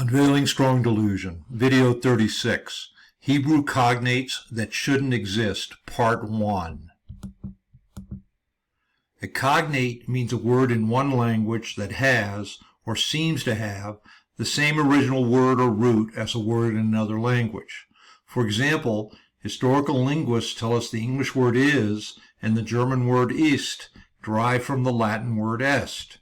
Unveiling Strong Delusion, Video 36, Hebrew Cognates That Shouldn't Exist, Part 1. A cognate means a word in one language that has, or seems to have, the same original word or root as a word in another language. For example, historical linguists tell us the English word is and the German word ist derive from the Latin word est.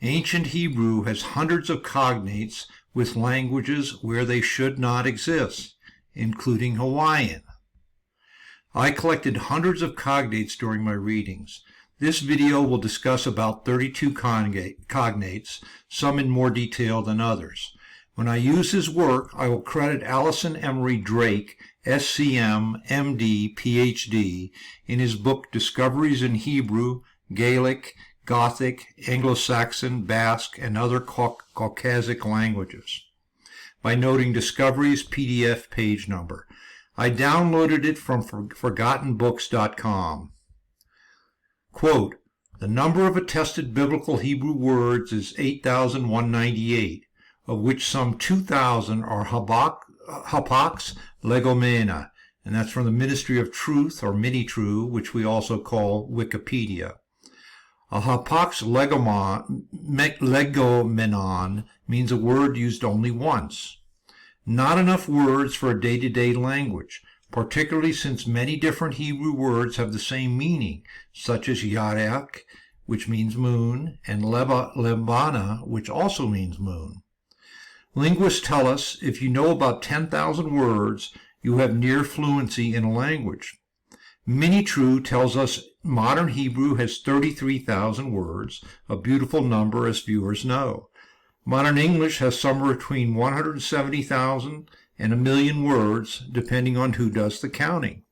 Ancient Hebrew has hundreds of cognates with languages where they should not exist, including Hawaiian. I collected hundreds of cognates during my readings. This video will discuss about 32 cognates, some in more detail than others. When I use his work, I will credit Allison Emery Drake, SCM, MD, PhD, in his book Discoveries in Hebrew, Gaelic, Gothic, Anglo-Saxon, Basque, and other Caucasic languages, by noting Discoveries PDF page number. I downloaded it from ForgottenBooks.com. Quote, the number of attested biblical Hebrew words is 8,198, of which some 2,000 are hapax legomena, and that's from the Ministry of Truth, or Mini-True, which we also call Wikipedia. A hapax legomenon means a word used only once. Not enough words for a day-to-day language, particularly since many different Hebrew words have the same meaning, such as yarek, which means moon, and lebana, which also means moon. Linguists tell us if you know about 10,000 words, you have near fluency in a language. Mini-True tells us modern Hebrew has 33,000 words, a beautiful number as viewers know. Modern English has somewhere between 170,000 and 1,000,000 words, depending on who does the counting.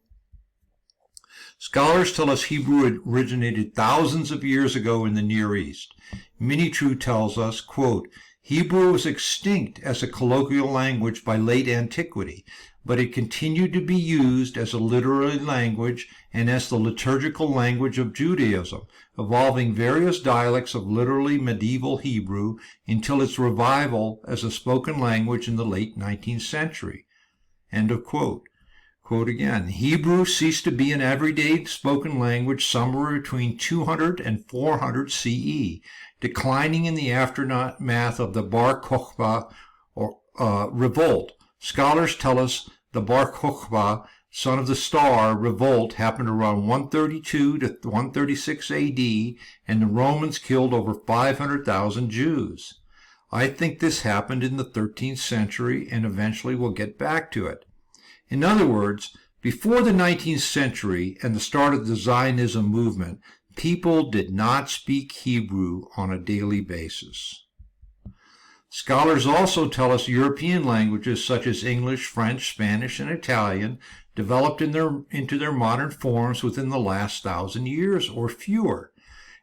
Scholars tell us Hebrew originated thousands of years ago in the Near East. Mini-True tells us, quote, Hebrew was extinct as a colloquial language by late antiquity, but it continued to be used as a literary language and as the liturgical language of Judaism, evolving various dialects of literally medieval Hebrew until its revival as a spoken language in the late 19th century. End of quote. Quote again, Hebrew ceased to be an everyday spoken language somewhere between 200 and 400 CE, declining in the aftermath of the Bar Kokhba revolt. Scholars tell us the Bar Kokhba, son of the star, revolt happened around 132 to 136 AD, and the Romans killed over 500,000 Jews. I think this happened in the 13th century, and eventually we'll get back to it. In other words, before the 19th century and the start of the Zionism movement, people did not speak Hebrew on a daily basis. Scholars also tell us European languages such as English, French, Spanish, and Italian developed into their modern forms within the last 1,000 years or fewer.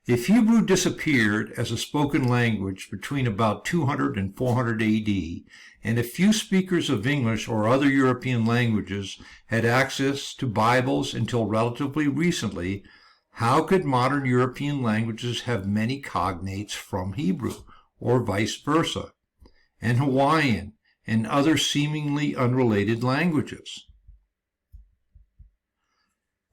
If Hebrew disappeared as a spoken language between about 200 and 400 AD, and a few speakers of English or other European languages had access to Bibles until relatively recently, how could modern European languages have many cognates from Hebrew, or vice versa, and Hawaiian, and other seemingly unrelated languages?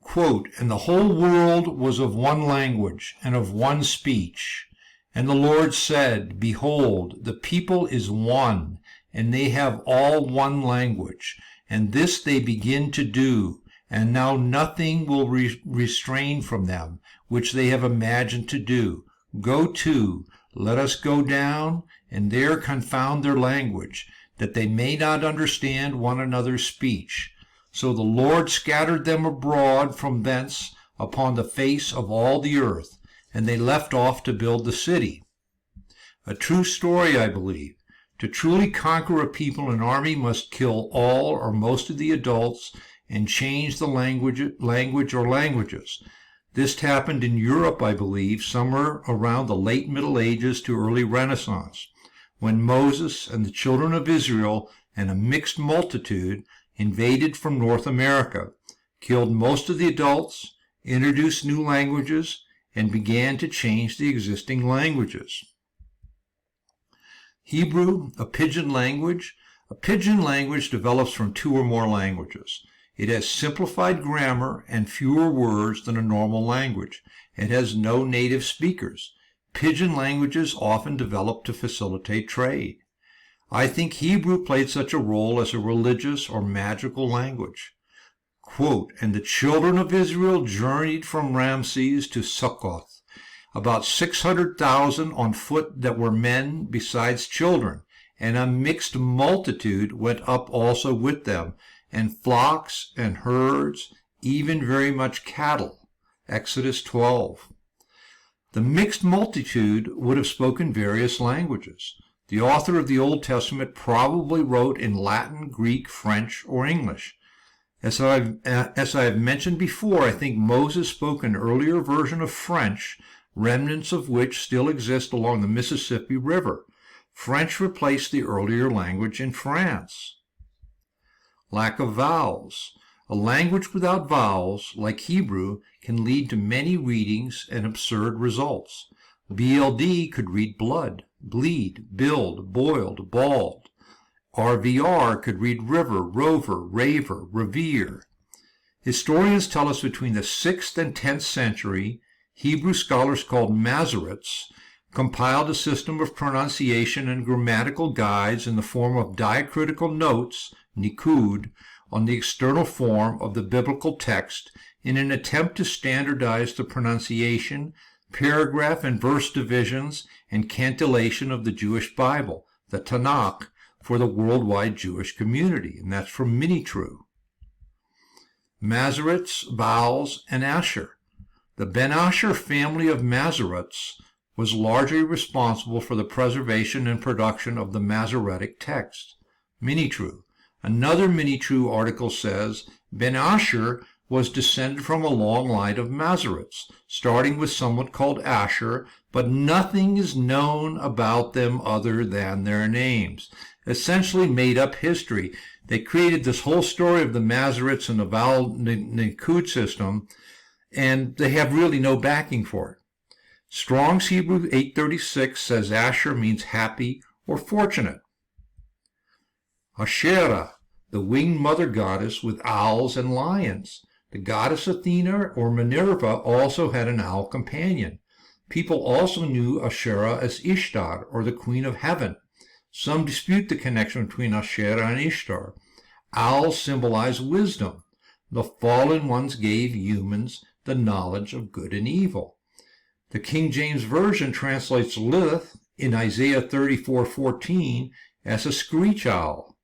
Quote, and the whole world was of one language and of one speech. And the Lord said, behold, the people is one, and they have all one language, and this they begin to do, and now nothing will restrain from them, which they have imagined to do. Go to, let us go down, and there confound their language, that they may not understand one another's speech. So the Lord scattered them abroad from thence upon the face of all the earth, and they left off to build the city. A true story, I believe. To truly conquer a people, an army must kill all or most of the adults and change the language or languages. This happened in Europe, I believe, somewhere around the late Middle Ages to early Renaissance, when Moses and the children of Israel and a mixed multitude invaded from North America, killed most of the adults, introduced new languages, and began to change the existing languages. Hebrew, a pidgin language. A pidgin language develops from two or more languages. It has simplified grammar and fewer words than a normal language. It has no native speakers. Pidgin languages often develop to facilitate trade. I think Hebrew played such a role as a religious or magical language. Quote, and the children of Israel journeyed from Ramses to Succoth, about 600,000 on foot that were men besides children, and a mixed multitude went up also with them, and flocks and herds, even very much cattle. Exodus 12. The mixed multitude would have spoken various languages. The author of the Old Testament probably wrote in Latin, Greek, French, or English. As I have mentioned before, I think Moses spoke an earlier version of French, remnants of which still exist along the Mississippi River. French replaced the earlier language in France. Lack of vowels. A language without vowels, like Hebrew, can lead to many readings and absurd results. BLD could read blood, bleed, build, boiled, bald. RVR could read river, rover, raver, revere. Historians tell us between the 6th and 10th century, Hebrew scholars called Masoretes compiled a system of pronunciation and grammatical guides in the form of diacritical notes, nikud, on the external form of the biblical text in an attempt to standardize the pronunciation, paragraph and verse divisions, and cantillation of the Jewish Bible, the Tanakh, for the worldwide Jewish community, and that's from Minitrue. Masoretes, vowels, and Asher. The Ben Asher family of Masoretes was largely responsible for the preservation and production of the Masoretic text. Minitrue. Another Minitrue article says, Ben Asher was descended from a long line of Masoretes, starting with someone called Asher, but nothing is known about them other than their names. Essentially made-up history. They created this whole story of the Masoretes and the vowel nikud system, and they have really no backing for it. Strong's Hebrew 836 says Asher means happy or fortunate. Asherah, the winged mother goddess with owls and lions. The goddess Athena or Minerva also had an owl companion. People also knew Asherah as Ishtar, or the queen of heaven. Some dispute the connection between Asherah and Ishtar. Owls symbolize wisdom. The fallen ones gave humans the knowledge of good and evil. The King James Version translates Lilith in Isaiah 34:14 as a screech owl.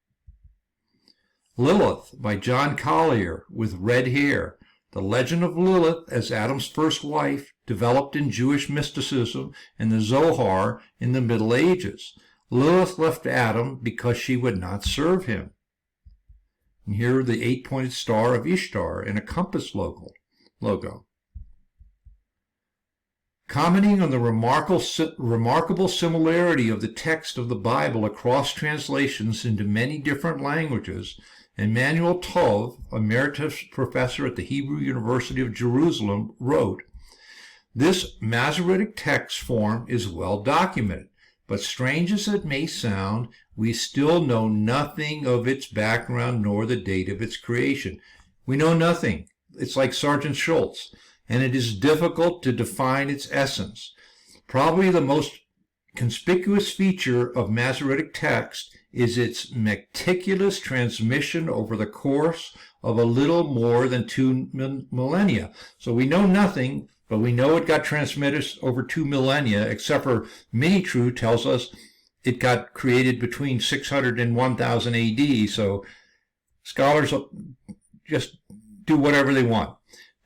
Lilith by John Collier with red hair. The legend of Lilith as Adam's first wife developed in Jewish mysticism and the Zohar in the Middle Ages. Lilith left Adam because she would not serve him. And here the 8-pointed star of Ishtar in a compass logo. Commenting on the remarkable similarity of the text of the Bible across translations into many different languages, Emmanuel Tov, emeritus professor at the Hebrew University of Jerusalem, wrote, "This Masoretic text form is well documented, but strange as it may sound, we still know nothing of its background nor the date of its creation." We know nothing. It's like Sergeant Schultz, and it is difficult to define its essence. Probably the most conspicuous feature of Masoretic text is its meticulous transmission over the course of a little more than 2 millennia. So we know nothing, but we know it got transmitted over 2 millennia, except for Minitrue tells us it got created between 600 and 1000 AD, so scholars just do whatever they want.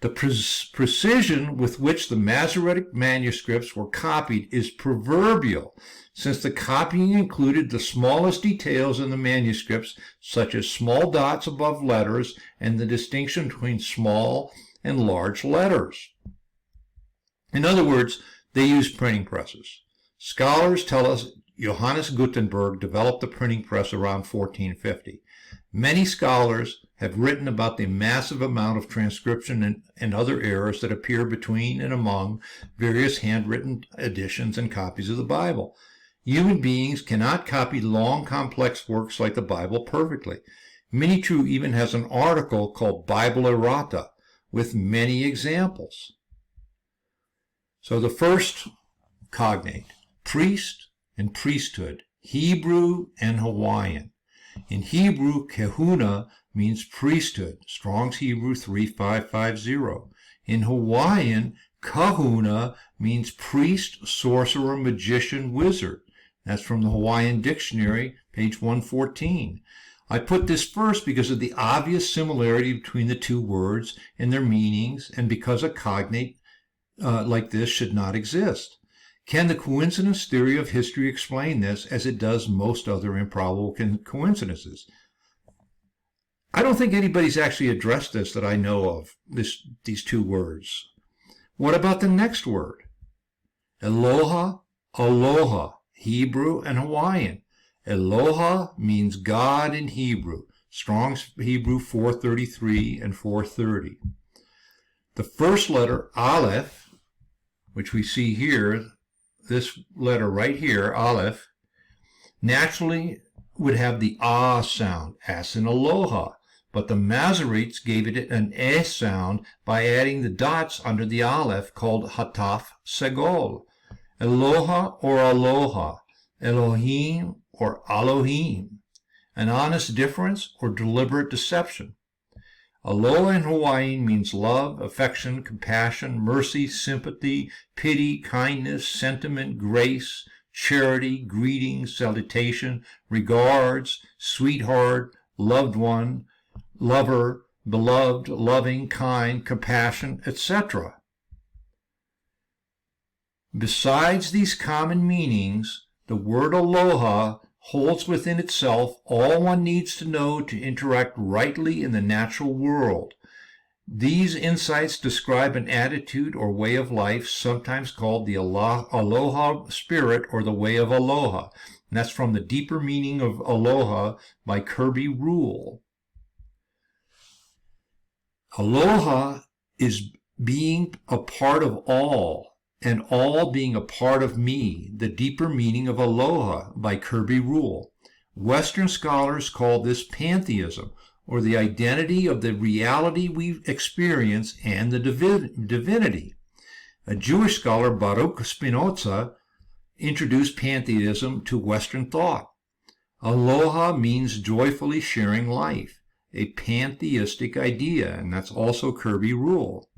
The precision with which the Masoretic manuscripts were copied is proverbial, since the copying included the smallest details in the manuscripts, such as small dots above letters and the distinction between small and large letters. In other words, they used printing presses. Scholars tell us Johannes Gutenberg developed the printing press around 1450. Many scholars have written about the massive amount of transcription and other errors that appear between and among various handwritten editions and copies of the Bible. Human beings cannot copy long, complex works like the Bible perfectly. Minitrue even has an article called Bible Errata with many examples. So the first cognate, priest and priesthood, Hebrew and Hawaiian. In Hebrew, kahuna means priesthood, Strong's Hebrew 3550. In Hawaiian, kahuna means priest, sorcerer, magician, wizard. That's from the Hawaiian Dictionary, page 114. I put this first because of the obvious similarity between the two words and their meanings, and because a cognate like this should not exist. Can the coincidence theory of history explain this as it does most other improbable coincidences? I don't think anybody's actually addressed this that I know of, these two words. What about the next word? Aloha, aloha, Hebrew and Hawaiian. Aloha means God in Hebrew, Strong's Hebrew 433 and 430. The first letter, Aleph, which we see here, this letter right here, Aleph, naturally would have the ah sound, as in aloha, but the Masoretes gave it an eh sound by adding the dots under the Aleph called hataf segol. Aloha or aloha, Elohim or Elohim, an honest difference or deliberate deception. Aloha in Hawaiian means love, affection, compassion, mercy, sympathy, pity, kindness, sentiment, grace, charity, greeting, salutation, regards, sweetheart, loved one, lover, beloved, loving, kind, compassion, etc. Besides these common meanings, the word aloha holds within itself all one needs to know to interact rightly in the natural world. These insights describe an attitude or way of life, sometimes called the aloha spirit or the way of aloha. And that's from the Deeper Meaning of Aloha by Kirby Rule. Aloha is being a part of all, and all being a part of me, the deeper meaning of aloha by Kirby Rule. Western scholars call this pantheism, or the identity of the reality we experience and the divinity. A Jewish scholar, Baruch Spinoza, introduced pantheism to Western thought. Aloha means joyfully sharing life, a pantheistic idea, and that's also Kirby Rule.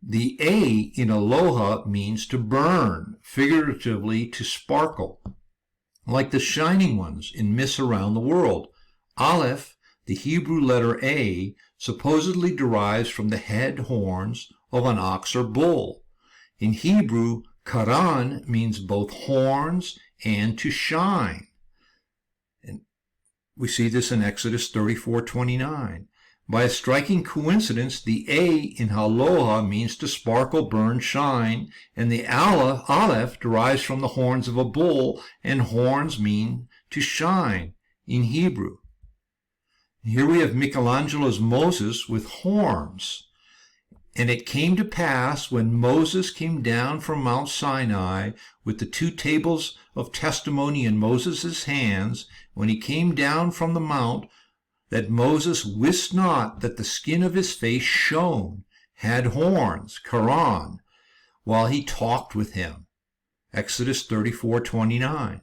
The A in aloha means to burn, figuratively to sparkle, like the shining ones in myths around the world. Aleph, the Hebrew letter A, supposedly derives from the head horns of an ox or bull. In Hebrew, karan means both horns and to shine. And we see this in Exodus 34:29. By a striking coincidence, the A in aloha means to sparkle, burn, shine, and the Aleph derives from the horns of a bull, and horns mean to shine in Hebrew. Here we have Michelangelo's Moses with horns. And it came to pass when Moses came down from Mount Sinai with the 2 tables of testimony in Moses' hands, when he came down from the mount, that Moses wist not that the skin of his face shone, had horns, karan, while he talked with him. Exodus 34:29.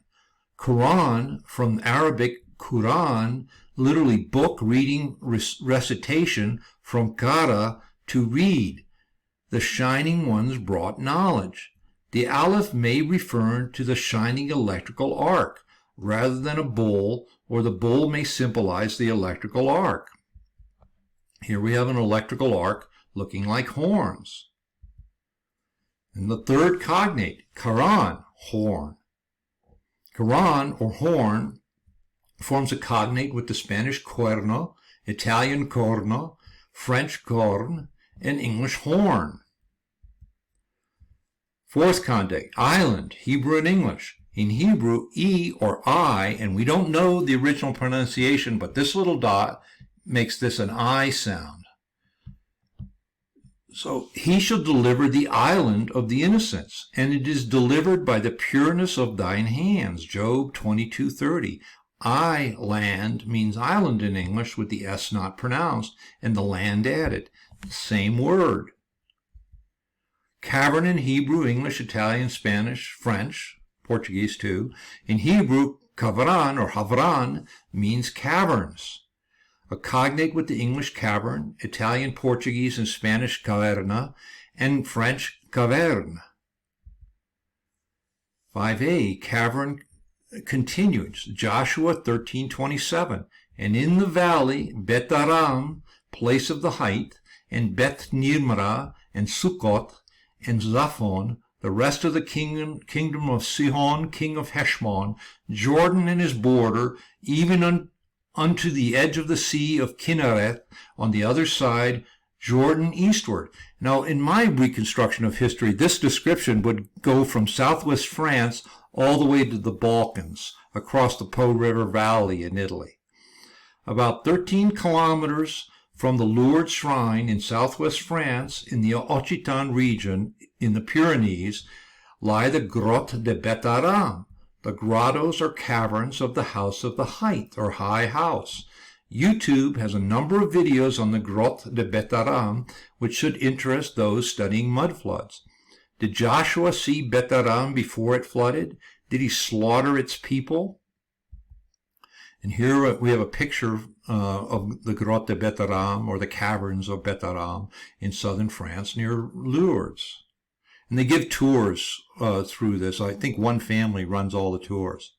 Quran, from Arabic Quran, literally book, reading, recitation, from qara, to read. The shining ones brought knowledge. The Aleph may refer to the shining electrical arc, rather than a bull, or the bull may symbolize the electrical arc. Here we have an electrical arc looking like horns. And the third cognate, karan, horn. Karan, or horn, forms a cognate with the Spanish cuerno, Italian corno, French corne, and English horn. Fourth cognate, island, Hebrew and English. In Hebrew, E or I, and we don't know the original pronunciation, but this little dot makes this an I sound. So he shall deliver the island of the innocents, and it is delivered by the pureness of thine hands. Job 22:30. Land means island in English with the S not pronounced and the land added. Same word. Cavern in Hebrew, English, Italian, Spanish, French, Portuguese too. In Hebrew, kavran or havran means caverns. A cognate with the English cavern, Italian, Portuguese, and Spanish caverna, and French caverne. 5a, cavern continues, Joshua 13:27, and in the valley, Bet Aram, place of the height, and Bet Nimra, and Sukkot, and Zaphon, the rest of the kingdom of Sihon, king of Heshbon, Jordan and his border, even unto the edge of the sea of Kinnereth, on the other side, Jordan eastward. Now, in my reconstruction of history, this description would go from southwest France all the way to the Balkans, across the Po River Valley in Italy. About 13 kilometers from the Lourdes Shrine in southwest France, in the Occitan region, in the Pyrenees, lie the Grotte de Bet Aram, the grottos or caverns of the House of the Height, or High House. YouTube has a number of videos on the Grotte de Bet Aram, which should interest those studying mudfloods. Did Joshua see Bet Aram before it flooded? Did he slaughter its people? And here we have a picture of the Grotte de Bet Aram, or the caverns of Bet Aram, in southern France near Lourdes. And they give tours through this. I think one family runs all the tours.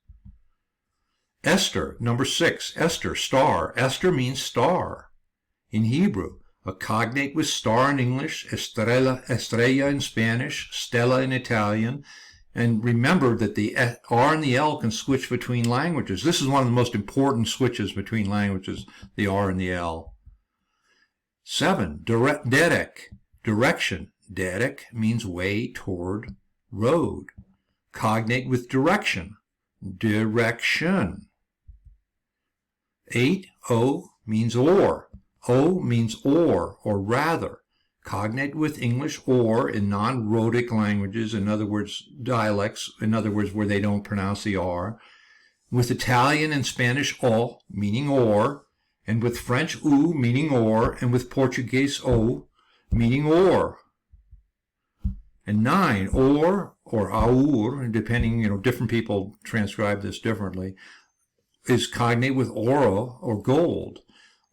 Esther, number 6, Esther, star. Esther means star in Hebrew. A cognate with star in English, estrella in Spanish, stella in Italian. And remember that the R and the L can switch between languages. This is one of the most important switches between languages, the R and the L. 7, derek, direction. Derek means way, toward, road. Cognate with direction, direction. 8, O means or. O means or rather. Cognate with English or in non-rhotic languages, in other words, dialects, in other words, where they don't pronounce the R. With Italian and Spanish o, meaning or, and with French u, meaning or, and with Portuguese o, meaning or. And 9, or aur, depending, different people transcribe this differently, is cognate with oro, or gold.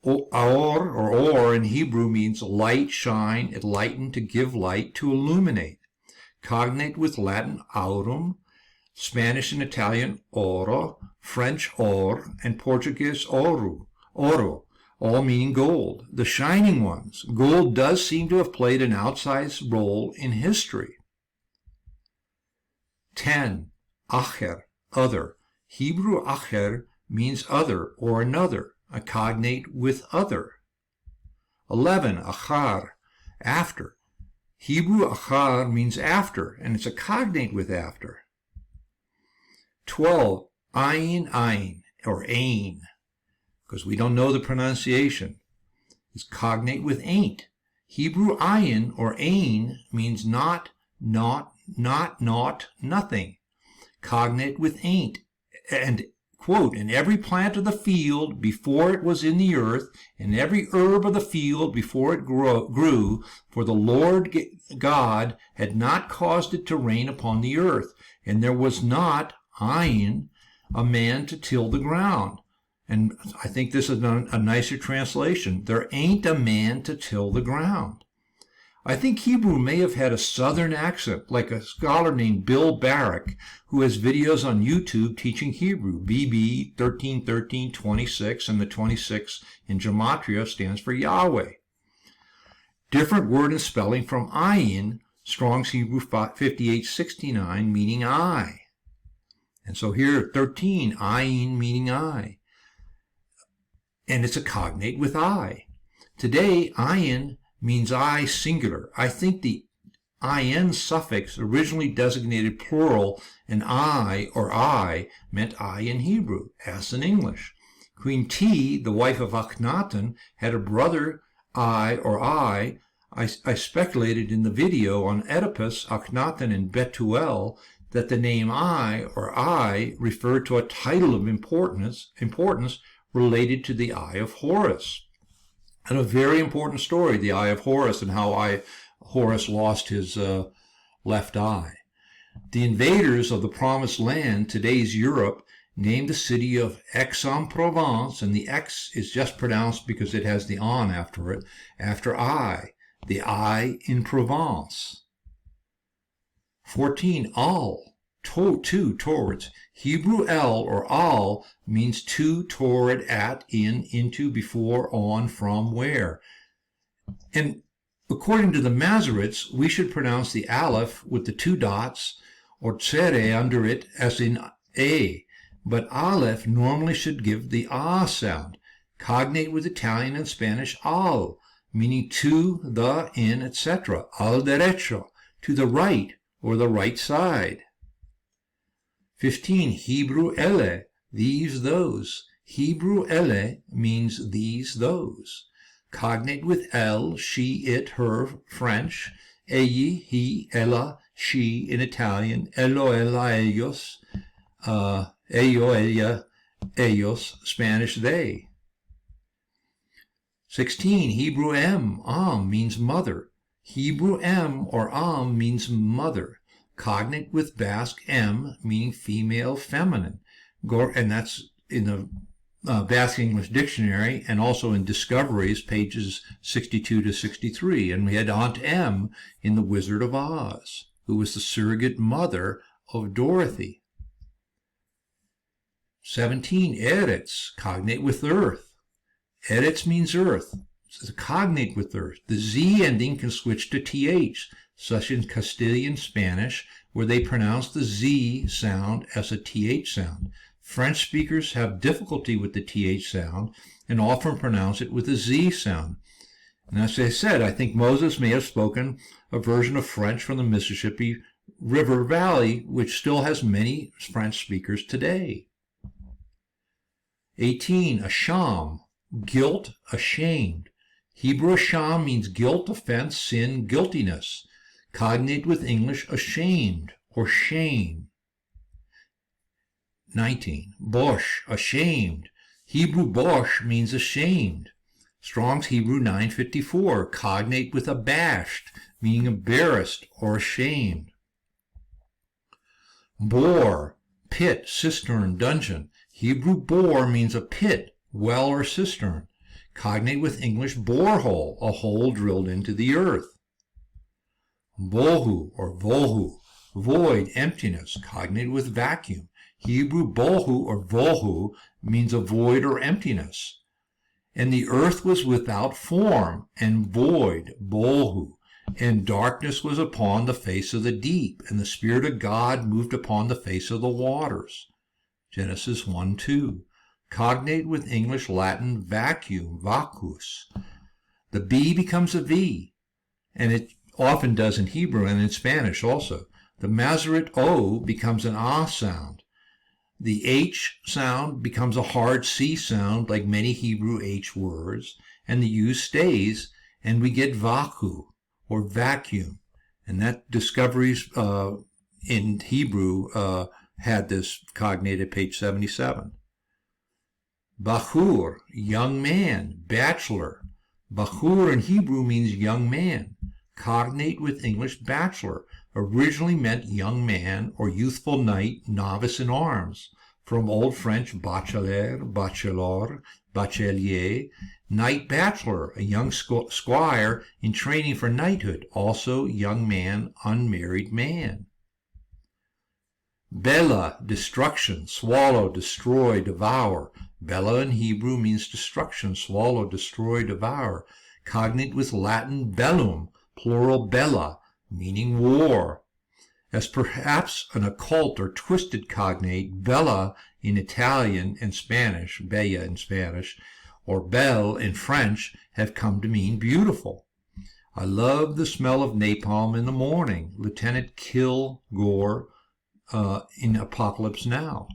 Aor, or in Hebrew, means light, shine, enlighten, to give light, to illuminate. Cognate with Latin aurum, Spanish and Italian oro, French or, and Portuguese oro, all meaning gold, the shining ones. Gold does seem to have played an outsized role in history. 10, acher, other. Hebrew acher means other or another, a cognate with other. 11, achar, after. Hebrew achar means after, and it's a cognate with after. 12, ayin, or ain, because we don't know the pronunciation, is cognate with ain't. Hebrew ayin or ain means not, nothing. Cognate with ain't. And, quote, and every plant of the field before it was in the earth, and every herb of the field before it grew, for the Lord God had not caused it to rain upon the earth, and there was not, ayin, a man to till the ground. And I think this is a nicer translation. There ain't a man to till the ground. I think Hebrew may have had a southern accent, like a scholar named Bill Barrick, who has videos on YouTube teaching Hebrew. BB 131326, and the 26 in Gematria stands for Yahweh. Different word and spelling from ayin, Strong's Hebrew 5869, meaning I. And so here, 13, ayin meaning I. And it's a cognate with I. Today, ayin means I singular. I think the in suffix originally designated plural, and I or I meant I in Hebrew, as in English. Queen T, the wife of Akhenaten, had a brother I or I, I speculated in the video on Oedipus, Akhenaten, and Betuel that the name I referred to a title of importance related to the Eye of Horus. And a very important story, the Eye of Horus, and how Horus lost his left eye. The invaders of the Promised Land, today's Europe, named the city of Aix-en-Provence, and the X is just pronounced because it has the on after it, after I, the eye in Provence. 14. Al, to, towards. Hebrew el or al means to, toward, at, in, into, before, on, from, where. And according to the Masoretes, we should pronounce the aleph with the two dots or tsere under it as in a, but aleph normally should give the ah sound, cognate with Italian and Spanish al, meaning to, the, in, etc., al derecho, to the right or the right side. 15. Hebrew ele, these, those. Hebrew ele means these, those. Cognate with el, she, it, her, French, egli, he, ella, she in Italian, ello, ella, ellos, ello, ella, ellos, Spanish, they. 16. Hebrew am means mother. Hebrew am or am means mother. Cognate with Basque m, meaning female, feminine. And that's in the Basque English Dictionary and also in Discoveries, pages 62 to 63. And we had Aunt M in The Wizard of Oz, who was the surrogate mother of Dorothy. 17. Eretz, cognate with earth. Eretz means earth. It's a cognate with earth. The Z ending can switch to TH, such in Castilian Spanish, where they pronounce the Z sound as a TH sound. French speakers have difficulty with the TH sound and often pronounce it with a Z sound. And as I said, I think Moses may have spoken a version of French from the Mississippi River Valley, which still has many French speakers today. 18. Asham, guilt, ashamed. Hebrew asham means guilt, offense, sin, guiltiness. Cognate with English ashamed or shame. 19. Bosh, ashamed. Hebrew bosh means ashamed. Strong's Hebrew 954, cognate with abashed, meaning embarrassed or ashamed. Bore, pit, cistern, dungeon. Hebrew bore means a pit, well, or cistern. Cognate with English borehole, a hole drilled into the earth. Bohu or vohu, void, emptiness. Cognate with vacuum. Hebrew bohu or vohu means a void or emptiness. And the earth was without form and void, bohu, and darkness was upon the face of the deep, and the Spirit of God moved upon the face of the waters. Genesis 1:2. Cognate with English, Latin, vacuum, vacus. The B becomes a V, and it often does in Hebrew and in Spanish also. The Masoretic O becomes an ah sound. The H sound becomes a hard C sound, like many Hebrew H words, and the U stays, and we get vacu, or vacuum. And that Discoveries in Hebrew had this cognated, page 77. Bachur, young man, bachelor. Bachur in Hebrew means young man. Cognate with English bachelor. Originally meant young man or youthful knight, novice in arms. From Old French bachelor, bachelor, bachelier. Knight bachelor, a young squire in training for knighthood. Also young man, unmarried man. Bela, destruction, swallow, destroy, devour. Bela in Hebrew means destruction, swallow, destroy, devour. Cognate with Latin bellum, plural bella, meaning war. As perhaps an occult or twisted cognate, bella in Italian and Spanish, bella in Spanish, or belle in French, have come to mean beautiful. I love the smell of napalm in the morning. Lieutenant Kilgore in Apocalypse Now.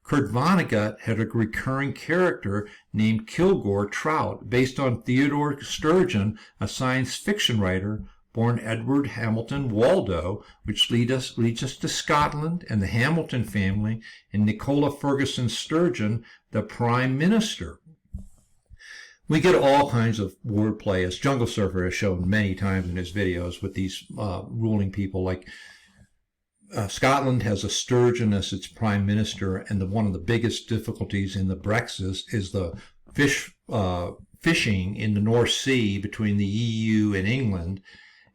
Kurt Vonnegut had a recurring character named Kilgore Trout, based on Theodore Sturgeon, a science fiction writer born Edward Hamilton Waldo, which leads us to Scotland and the Hamilton family, and Nicola Ferguson Sturgeon, the Prime Minister. We get all kinds of wordplay, as Jungle Surfer has shown many times in his videos, with these ruling people. Like Scotland has a sturgeon as its prime minister, and one of the biggest difficulties in the Brexit is the fishing in the North Sea between the EU and England.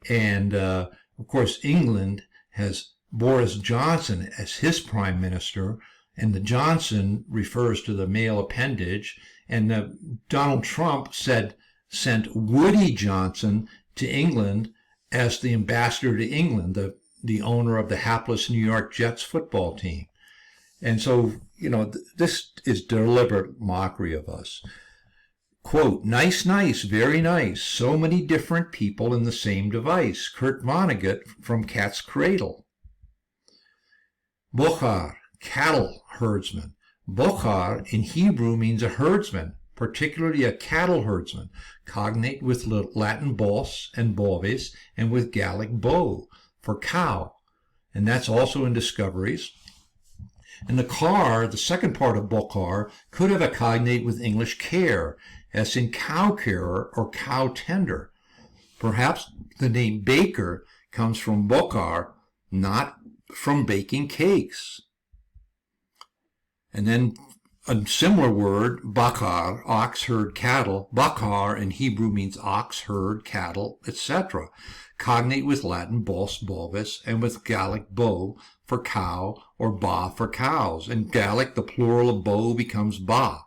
And of course, England has Boris Johnson as his prime minister, and the Johnson refers to the male appendage. And Donald Trump sent Woody Johnson to England as the ambassador to England, the owner of the hapless New York Jets football team. And so, this is deliberate mockery of us. Quote, nice, very nice. So many different people in the same device. Kurt Vonnegut from Cat's Cradle. Bochar, cattle herdsman. Bochar in Hebrew means a herdsman, particularly a cattle herdsman, cognate with Latin bos and bovis, and with Gallic bo for cow. And that's also in Discoveries. And the car, the second part of Bochar, could have a cognate with English care, as in cow carer or cow tender. Perhaps the name baker comes from Bochar, not from baking cakes. And then a similar word, bakar, ox, herd, cattle. Bakar in Hebrew means ox, herd, cattle, etc. Cognate with Latin bos, bovis, and with Gallic bo for cow, or ba for cows. In Gallic, the plural of bo becomes ba.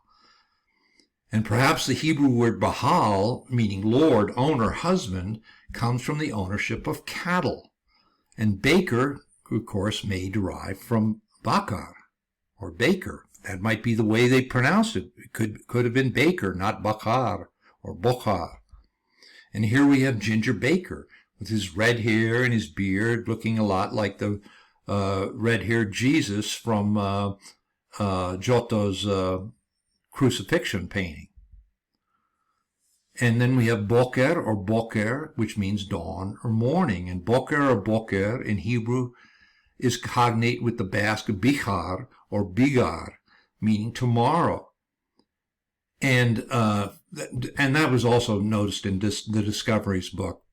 And perhaps the Hebrew word bahal, meaning lord, owner, husband, comes from the ownership of cattle. And baker, of course, may derive from bakar, or baker. That might be the way they pronounced it. It could have been baker, not bakar or bochar. And here we have Ginger Baker, with his red hair and his beard, looking a lot like the red-haired Jesus from Giotto's crucifixion painting. And then we have boker or boker, which means dawn or morning. And boker or boker in Hebrew is cognate with the Basque bichar or bigar, meaning tomorrow. And that was also noticed in the Discoveries book.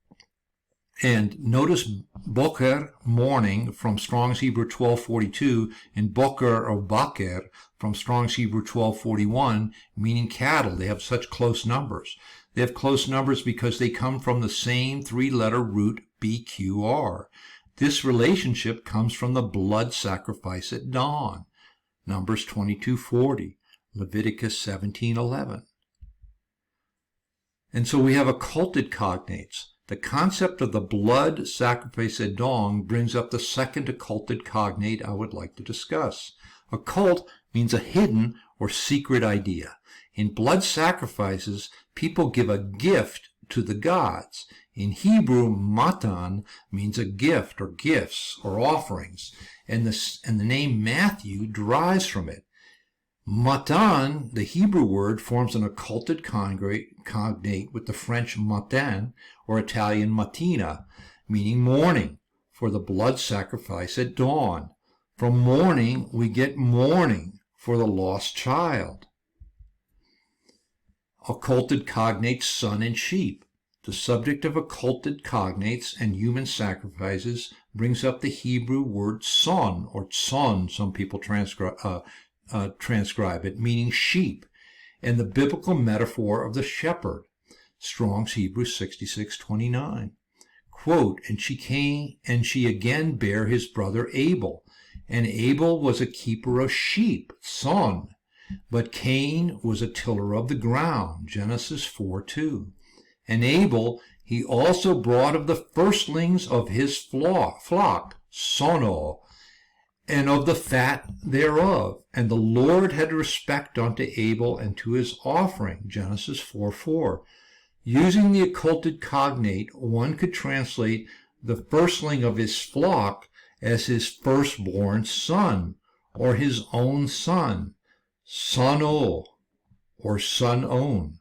And notice boker, morning, from Strong's Hebrew 1242, and boker or baker from Strong's Hebrew 1241, meaning cattle. They have such close numbers. They have close numbers because they come from the same three-letter root BQR. This relationship comes from the blood sacrifice at dawn. Numbers 22:40, Leviticus 17:11. And so we have occulted cognates. The concept of the blood sacrifice at dawn brings up the second occulted cognate I would like to discuss. Occult means a hidden or secret idea. In blood sacrifices, people give a gift to the gods. In Hebrew, matan means a gift or gifts or offerings, and the name Matthew derives from it. Matan, the Hebrew word, forms an occulted cognate with the French matin or Italian mattina, meaning morning, for the blood sacrifice at dawn. From morning, we get mourning for the lost child. Occulted cognates, sun and sheep. The subject of occulted cognates and human sacrifices brings up the Hebrew word son, or tson, some people transcribe it, meaning sheep, and the biblical metaphor of the shepherd. Strong's Hebrew 66:29. Quote, and she again bare his brother Abel, and Abel was a keeper of sheep, son, but Cain was a tiller of the ground, Genesis 4:2. And Abel he also brought of the firstlings of his flock, sono, and of the fat thereof. And the Lord had respect unto Abel and to his offering, Genesis 4:4. Using the occulted cognate, one could translate the firstling of his flock as his firstborn son, or his own son, son-o, or son-own.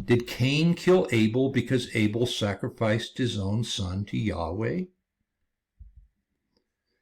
Did Cain kill Abel because Abel sacrificed his own son to Yahweh?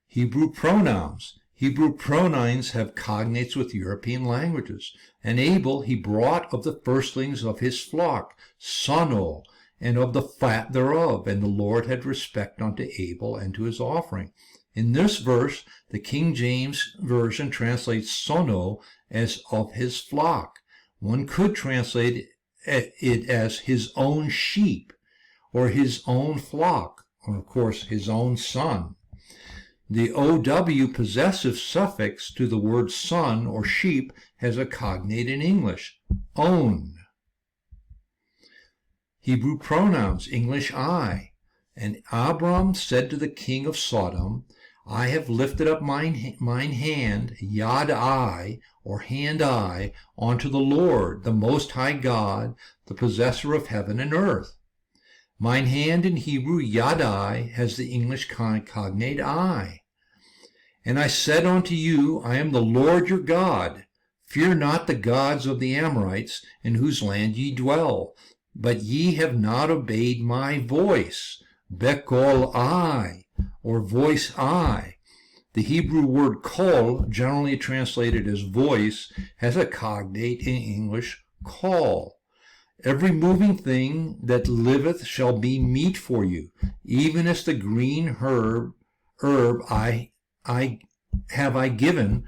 Hebrew pronouns. Hebrew pronouns have cognates with European languages. And Abel he brought of the firstlings of his flock, son-o, and of the fat thereof, and the Lord had respect unto Abel and to his offering. In this verse, the King James Version translates son-o as of his flock. One could translate it as his own sheep, or his own flock, or of course his own son. The OW possessive suffix to the word son or sheep has a cognate in English, own. Hebrew pronouns, English I. And Abram said to the king of Sodom, I have lifted up mine hand, yad I, or hand I, unto the Lord, the Most High God, the possessor of heaven and earth. Mine hand in Hebrew, yad I, has the English cognate I. And I said unto you, I am the Lord your God. Fear not the gods of the Amorites, in whose land ye dwell. But ye have not obeyed my voice, bekol I, or voice I. The Hebrew word kol, generally translated as voice, has a cognate in English, call. Every moving thing that liveth shall be meat for you, even as the green herb have I given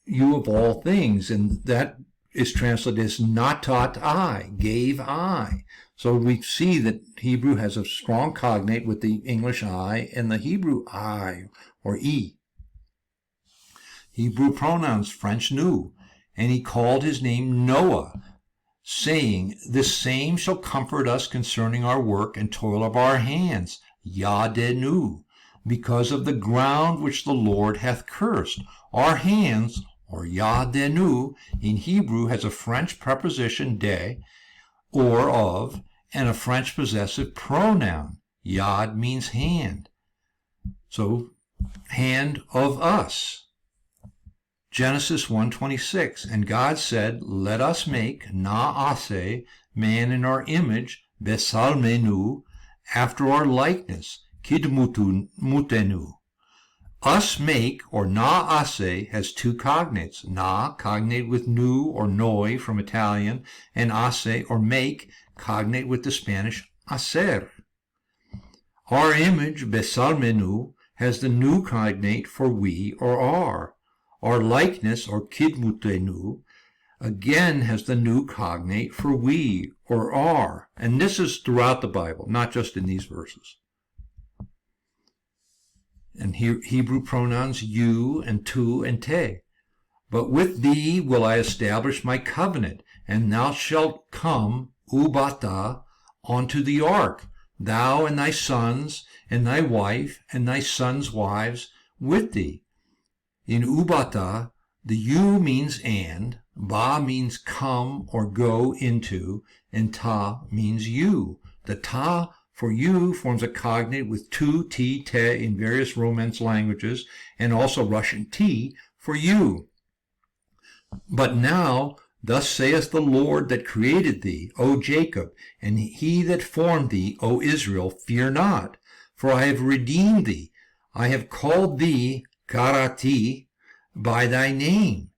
you of all things. And that is translated as natat I, gave I. So we see that Hebrew has a strong cognate with the English I and the Hebrew I, or E. Hebrew pronouns, French nous, and he called his name Noah, saying, this same shall comfort us concerning our work and toil of our hands, yadenu, because of the ground which the Lord hath cursed. Our hands, or yadenu, in Hebrew has a French preposition de, or of, and a French possessive pronoun. Yad means hand. So, hand of us. Genesis 1:26, and God said, let us make na'aseh, man in our image, besalmenu, after our likeness, kidmutenu. Us make, or na'aseh, has two cognates. Na, cognate with nu or noi from Italian, and ase, or make, cognate with the Spanish hacer. Our image, besalmenu, has the nu cognate for we or are. Our likeness, or kidmutenu, again has the nu cognate for we or are. And this is throughout the Bible, not just in these verses. And here Hebrew pronouns you and tu and te. But with thee will I establish my covenant, and thou shalt come, ubata, onto the ark, thou and thy sons, and thy wife, and thy sons' wives with thee. In ubata, the u means and, ba means come or go into, and ta means you. The ta for you forms a cognate with tu, ti, te in various Romance languages, and also Russian ti for you. But now, thus saith the Lord that created thee, O Jacob, and he that formed thee, O Israel, fear not, for I have redeemed thee. I have called thee, karati, by thy name.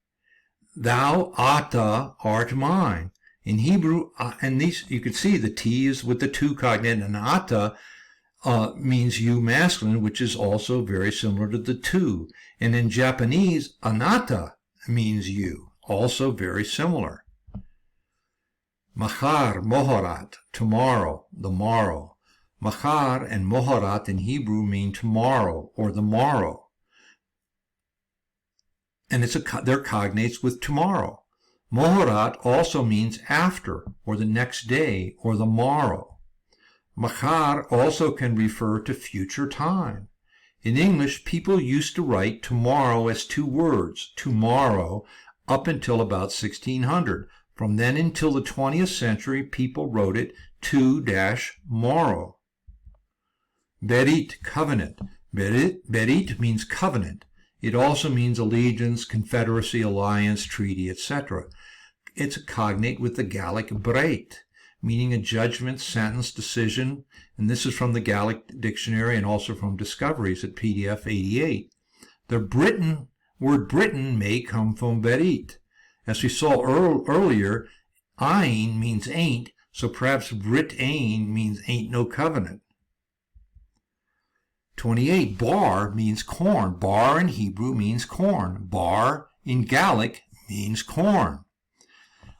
Thou, ata, art mine. In Hebrew, and these, you can see the T is with the tu cognate, and ata means you masculine, which is also very similar to the tu. And in Japanese, anata means you, also very similar. Machar, mohorat, tomorrow, the morrow. Machar and mohorat in Hebrew mean tomorrow, or the morrow. And they're cognates with tomorrow. Mohorat also means after, or the next day, or the morrow. Machar also can refer to future time. In English, people used to write tomorrow as two words, tomorrow, up until about 1600. From then until the 20th century, people wrote it to-morrow. Berit, covenant. Berit means covenant. It also means allegiance, confederacy, alliance, treaty, etc. It's a cognate with the Gallic breit, meaning a judgment, sentence, decision, and this is from the Gallic Dictionary and also from Discoveries at PDF 88. The word Britain may come from berit. As we saw earlier, ein means ain't, so perhaps Brit-ain means ain't no covenant. 28. Bar means corn. Bar in Hebrew means corn. Bar in Gallic means corn.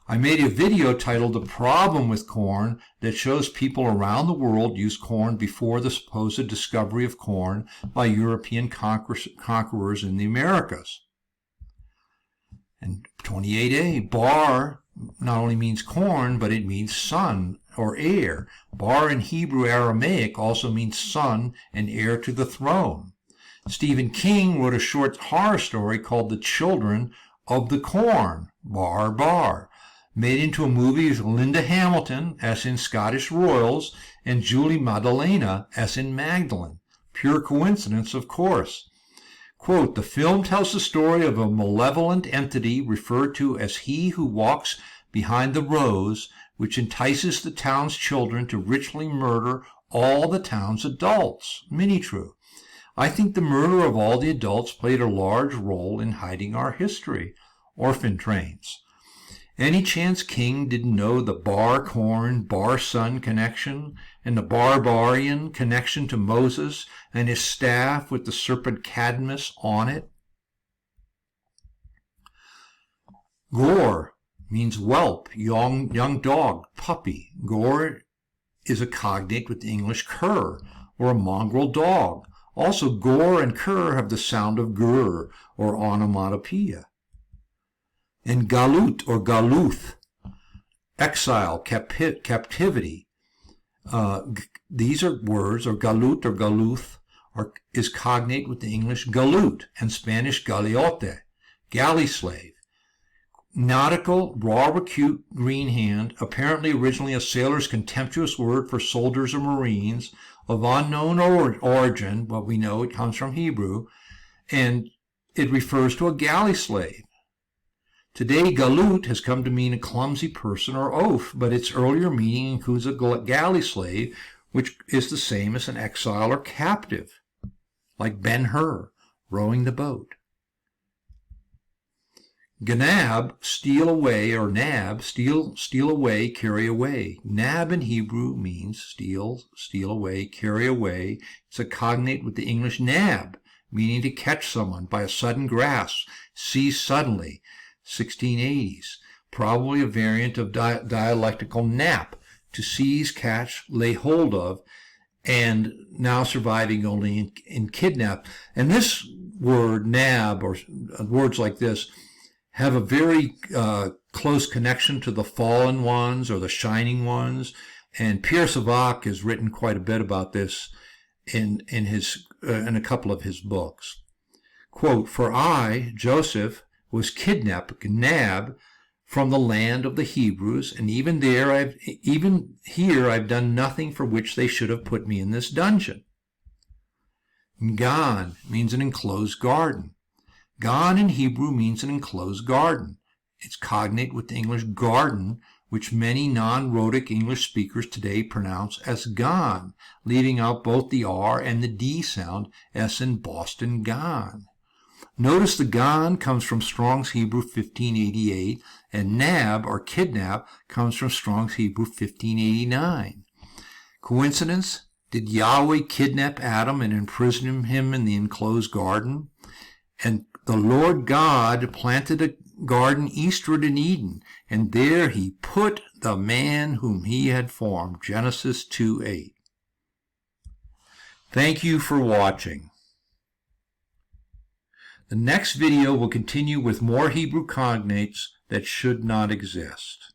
I made a video titled The Problem with Corn that shows people around the world use corn before the supposed discovery of corn by European conquerors in the Americas. And 28a, bar not only means corn, but it means son or heir. Bar in Hebrew Aramaic also means son and heir to the throne. Stephen King wrote a short horror story called The Children of the Corn, Bar Bar, made into a movie with Linda Hamilton, as in Scottish Royals, and Julie Maddalena, as in Magdalene. Pure coincidence, of course. Quote, the film tells the story of a malevolent entity referred to as he who walks behind the rose, which entices the town's children to ritually murder all the town's adults. Mini-true. I think the murder of all the adults played a large role in hiding our history. Orphan trains. Any chance King didn't know the bar-corn, bar-son connection and the barbarian connection to Moses and his staff with the serpent Cadmus on it? Gore means whelp, young dog, puppy. Gore is a cognate with the English cur, or a mongrel dog. Also, gore and cur have the sound of gur, or onomatopoeia. And galut, or galuth, exile, captivity. These are words, or galut or galuth, is cognate with the English galut and Spanish galeote, galley slave. Nautical, raw recute, green hand, apparently originally a sailor's contemptuous word for soldiers or marines, of unknown origin, but we know it comes from Hebrew, and it refers to a galley slave. Today, galut has come to mean a clumsy person or oaf, but its earlier meaning includes a galley slave, which is the same as an exile or captive, like Ben-Hur, rowing the boat. Ganab, steal away, or nab, steal away, carry away. Nab in Hebrew means steal away, carry away. It's a cognate with the English nab, meaning to catch someone by a sudden grasp, seize suddenly, 1680s. Probably a variant of dialectical nap, to seize, catch, lay hold of, and now surviving only in kidnap. And this word, nab, or words like this, have a very close connection to the fallen ones or the shining ones. And Pierre Savac has written quite a bit about this in a couple of his books. Quote, for I, Joseph, was kidnapped, nab, from the land of the Hebrews, and even here I've done nothing for which they should have put me in this dungeon. Gan means an enclosed garden. Gan in Hebrew means an enclosed garden. It's cognate with the English garden, which many non-rhotic English speakers today pronounce as gan, leaving out both the R and the D sound, as in Boston gan. Notice the gan comes from Strong's Hebrew 1588, and nab, or kidnap, comes from Strong's Hebrew 1589. Coincidence? Did Yahweh kidnap Adam and imprison him in the enclosed garden? And the Lord God planted a garden eastward in Eden, and there he put the man whom he had formed. Genesis 2:8. Thank you for watching. The next video will continue with more Hebrew cognates that should not exist.